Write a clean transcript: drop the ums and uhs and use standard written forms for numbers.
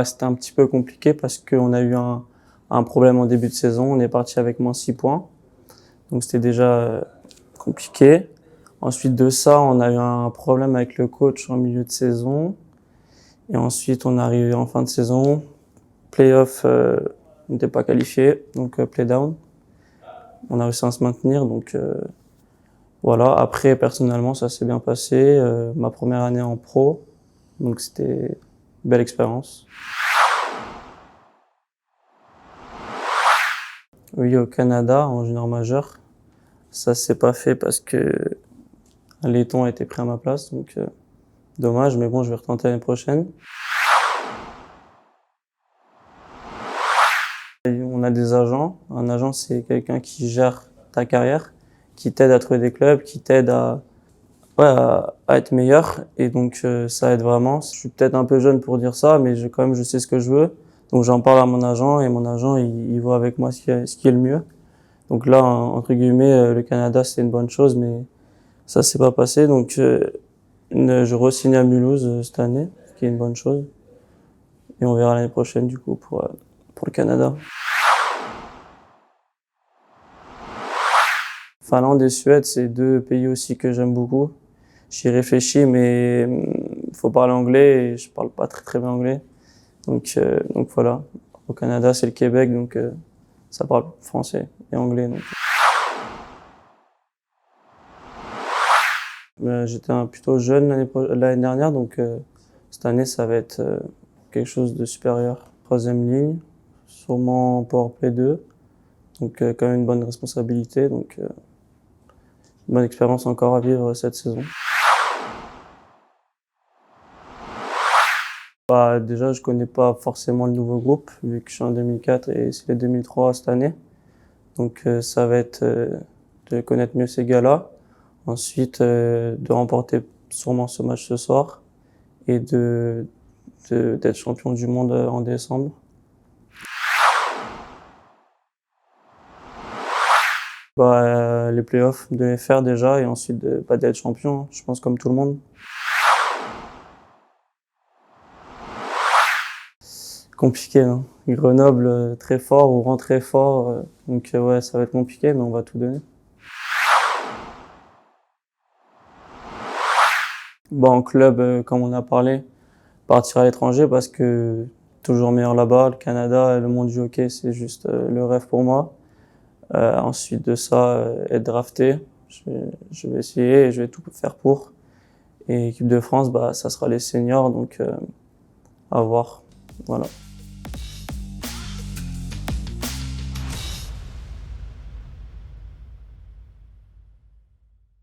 C'était un petit peu compliqué parce qu'on a eu un problème en début de saison. On est parti avec moins 6 points. Donc c'était déjà compliqué. Ensuite de ça, on a eu un problème avec le coach en milieu de saison. Et ensuite, on est arrivé en fin de saison. Playoff, on n'était pas qualifié, donc play down. On a réussi à se maintenir, donc voilà. Après, personnellement, ça s'est bien passé. Ma première année en pro, donc c'était une belle expérience. Oui, au Canada, en junior majeur. Ça s'est pas fait parce que un laiton a été pris à ma place, donc dommage, mais bon, je vais retenter l'année prochaine. Et on a des agents. Un agent, c'est quelqu'un qui gère ta carrière, qui t'aide à trouver des clubs, qui t'aide à être meilleur. Et donc, ça aide vraiment. Je suis peut-être un peu jeune pour dire ça, mais je sais ce que je veux. Donc, j'en parle à mon agent et mon agent, il voit avec moi ce qui est le mieux. Donc là, entre guillemets, le Canada, c'est une bonne chose, mais ça s'est pas passé. Donc, je re-signe à Mulhouse cette année, ce qui est une bonne chose. Et on verra l'année prochaine, du coup, pour le Canada. Finlande et Suède, c'est deux pays aussi que j'aime beaucoup. J'y réfléchis, mais faut parler anglais et je parle pas très très bien anglais. Donc voilà. Au Canada, c'est le Québec, donc ça parle français et anglais. Donc. J'étais plutôt jeune l'année dernière, donc cette année, ça va être quelque chose de supérieur. Troisième ligne, sûrement Powerplay 2, donc quand même une bonne responsabilité, donc une bonne expérience encore à vivre cette saison. Déjà, je connais pas forcément le nouveau groupe, vu que je suis en 2004 et c'est les 2003 cette année. Donc, ça va être de connaître mieux ces gars-là. Ensuite, de remporter sûrement ce match ce soir et d'être champion du monde en décembre. Les playoffs, de les faire déjà et ensuite d'être champion, je pense comme tout le monde. Compliqué, hein. Grenoble, très fort, ou rend très fort. Donc ouais, ça va être compliqué, mais on va tout donner. En club, comme on a parlé, partir à l'étranger parce que toujours meilleur là-bas. Le Canada et le monde du hockey, c'est juste le rêve pour moi. Ensuite de ça, être drafté. Je vais essayer et je vais tout faire pour. Et équipe de France, ça sera les seniors, donc à voir. Voilà.